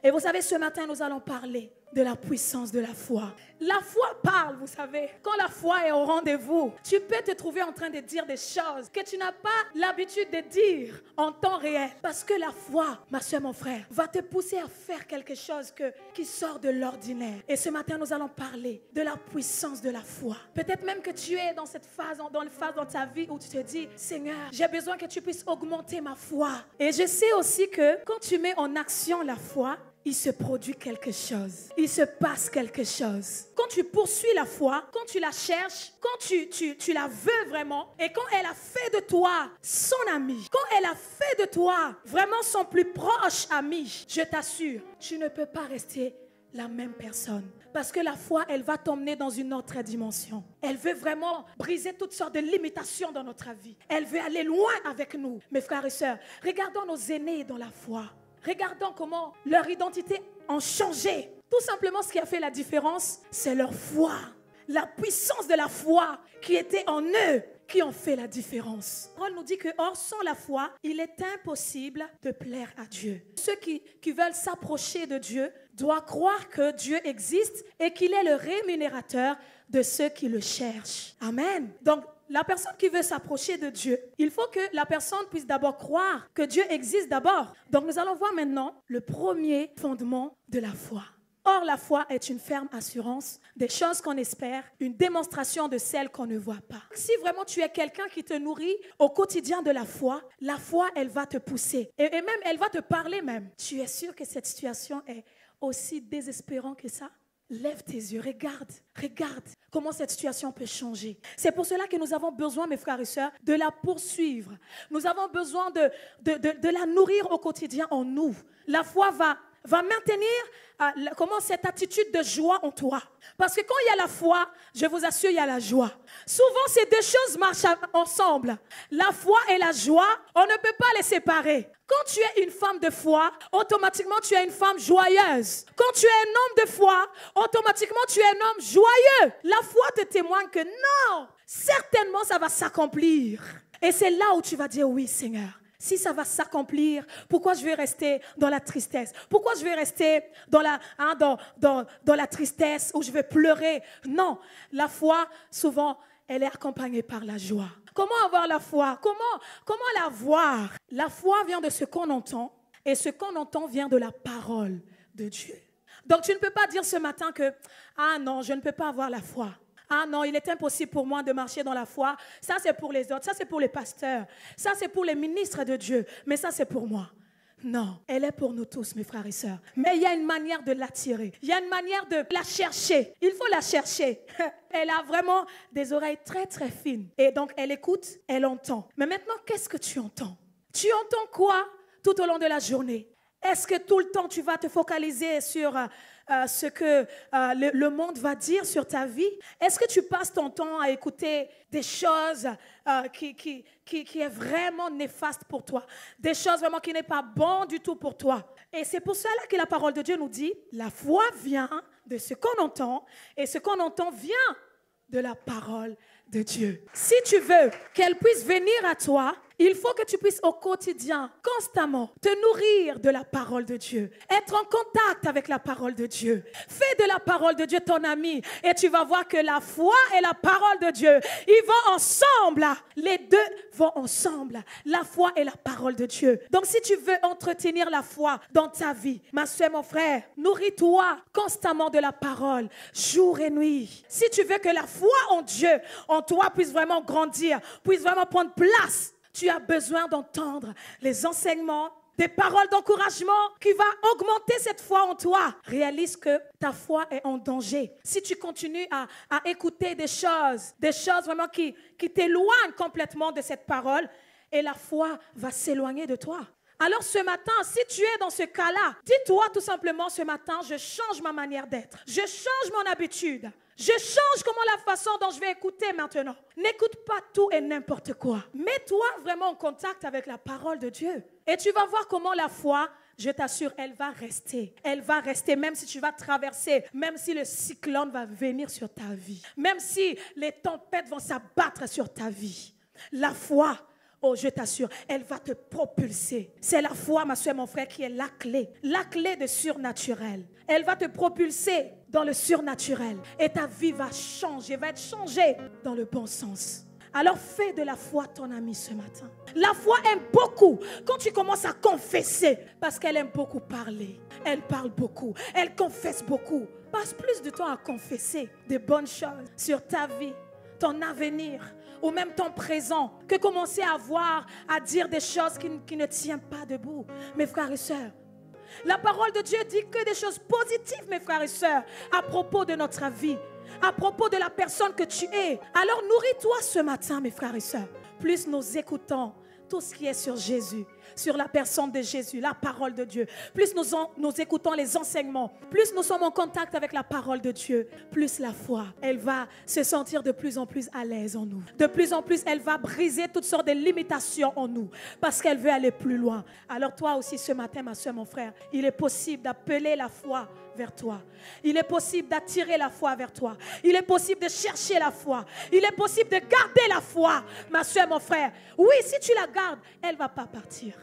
Et vous savez, ce matin, nous allons parler de la puissance de la foi. La foi parle, vous savez. Quand la foi est au rendez-vous, tu peux te trouver en train de dire des choses que tu n'as pas l'habitude de dire en temps réel. Parce que la foi, ma soeur, mon frère, va te pousser à faire quelque chose qui sort de l'ordinaire. Et ce matin, nous allons parler de la puissance de la foi. Peut-être même que tu es dans cette phase, dans une phase dans ta vie où tu te dis, Seigneur, j'ai besoin que tu puisses augmenter ma foi. Et je sais aussi que quand tu mets en action la foi, il se produit quelque chose. Il se passe quelque chose. Quand tu poursuis la foi, quand tu la cherches, quand tu la veux vraiment, et quand elle a fait de toi son ami, quand elle a fait de toi vraiment son plus proche ami, je t'assure, tu ne peux pas rester la même personne. Parce que la foi, elle va t'emmener dans une autre dimension. Elle veut vraiment briser toutes sortes de limitations dans notre vie. Elle veut aller loin avec nous. Mes frères et sœurs, regardons nos aînés dans la foi. Regardons comment leur identité a changé. Tout simplement, ce qui a fait la différence, c'est leur foi. La puissance de la foi qui était en eux, qui ont fait la différence. Paul nous dit que, or, sans la foi, il est impossible de plaire à Dieu. Ceux qui veulent s'approcher de Dieu doivent croire que Dieu existe et qu'il est le rémunérateur de ceux qui le cherchent. Amen. Donc, la personne qui veut s'approcher de Dieu, il faut que la personne puisse d'abord croire que Dieu existe d'abord. Donc nous allons voir maintenant le premier fondement de la foi. Or, la foi est une ferme assurance des choses qu'on espère, une démonstration de celles qu'on ne voit pas. Si vraiment tu es quelqu'un qui te nourrit au quotidien de la foi, elle va te pousser. Et même, elle va te parler même. Tu es sûr que cette situation est aussi désespérante que ça? Lève tes yeux, regarde comment cette situation peut changer. C'est pour cela que nous avons besoin, mes frères et sœurs, de la poursuivre. Nous avons besoin de la nourrir au quotidien en nous. La foi va maintenir cette attitude de joie en toi. Parce que quand il y a la foi, je vous assure, il y a la joie. Souvent, ces deux choses marchent ensemble. La foi et la joie, on ne peut pas les séparer. Quand tu es une femme de foi, automatiquement, tu es une femme joyeuse. Quand tu es un homme de foi, automatiquement, tu es un homme joyeux. La foi te témoigne que non, certainement, ça va s'accomplir. Et c'est là où tu vas dire oui, Seigneur. Si ça va s'accomplir, pourquoi je vais rester dans la tristesse? Pourquoi je vais rester dans la tristesse où je vais pleurer? Non, la foi, souvent, elle est accompagnée par la joie. Comment avoir la foi? Comment l'avoir? La foi vient de ce qu'on entend et ce qu'on entend vient de la parole de Dieu. Donc, tu ne peux pas dire ce matin que « Ah non, je ne peux pas avoir la foi. » Ah non, il est impossible pour moi de marcher dans la foi. Ça, c'est pour les autres. Ça, c'est pour les pasteurs. Ça, c'est pour les ministres de Dieu. Mais ça, c'est pour moi. Non, elle est pour nous tous, mes frères et sœurs. Mais il y a une manière de l'attirer. Il y a une manière de la chercher. Il faut la chercher. Elle a vraiment des oreilles très, très fines. Et donc, elle écoute, elle entend. Mais maintenant, qu'est-ce que tu entends? Tu entends quoi tout au long de la journée? Est-ce que tout le temps, tu vas te focaliser sur ce que le monde va dire sur ta vie? Est-ce que tu passes ton temps à écouter des choses qui est vraiment néfaste pour toi? Des choses vraiment qui n'est pas bon du tout pour toi. Et c'est pour cela que la parole de Dieu nous dit, la foi vient de ce qu'on entend et ce qu'on entend vient de la parole de Dieu. Si tu veux qu'elle puisse venir à toi, il faut que tu puisses au quotidien, constamment, te nourrir de la parole de Dieu. Être en contact avec la parole de Dieu. Fais de la parole de Dieu ton ami et tu vas voir que la foi et la parole de Dieu, ils vont ensemble. Les deux vont ensemble. La foi et la parole de Dieu. Donc si tu veux entretenir la foi dans ta vie, ma soeur, mon frère, nourris-toi constamment de la parole, jour et nuit. Si tu veux que la foi en Dieu, en toi, puisse vraiment grandir, puisse vraiment prendre place, tu as besoin d'entendre les enseignements, des paroles d'encouragement qui vont augmenter cette foi en toi. Réalise que ta foi est en danger. Si tu continues à écouter des choses vraiment qui t'éloignent complètement de cette parole, et la foi va s'éloigner de toi. Alors ce matin, si tu es dans ce cas-là, dis-toi tout simplement ce matin, je change ma manière d'être. Je change mon habitude. Je change la façon dont je vais écouter maintenant. N'écoute pas tout et n'importe quoi. Mets-toi vraiment en contact avec la parole de Dieu. Et tu vas voir comment la foi, je t'assure, elle va rester. Elle va rester même si tu vas traverser, même si le cyclone va venir sur ta vie. Même si les tempêtes vont s'abattre sur ta vie. La foi Oh, je t'assure, elle va te propulser. C'est la foi, ma soeur, mon frère, qui est la clé de surnaturel. Elle va te propulser dans le surnaturel. Et ta vie va changer, va être changée dans le bon sens. Alors fais de la foi ton ami ce matin. La foi aime beaucoup quand tu commences à confesser, parce qu'elle aime beaucoup parler. Elle parle beaucoup, elle confesse beaucoup. Passe plus de temps à confesser des bonnes choses sur ta vie, ton avenir ou même ton présent, que commencer à dire des choses qui ne tiennent pas debout. Mes frères et sœurs, la parole de Dieu dit que des choses positives, mes frères et sœurs, à propos de notre vie, à propos de la personne que tu es. Alors nourris-toi ce matin, mes frères et sœurs. Plus nous écoutons tout ce qui est sur Jésus, sur la personne de Jésus, la parole de Dieu, plus nous écoutons les enseignements, plus nous sommes en contact avec la parole de Dieu, plus la foi, elle va se sentir de plus en plus à l'aise en nous. De plus en plus, elle va briser toutes sortes de limitations en nous, parce qu'elle veut aller plus loin. Alors toi aussi ce matin, ma soeur, mon frère, il est possible d'appeler la foi vers toi. Il est possible d'attirer la foi vers toi. Il est possible de chercher la foi. Il est possible de garder la foi, ma soeur, mon frère. Oui, si tu la gardes, elle ne va pas partir.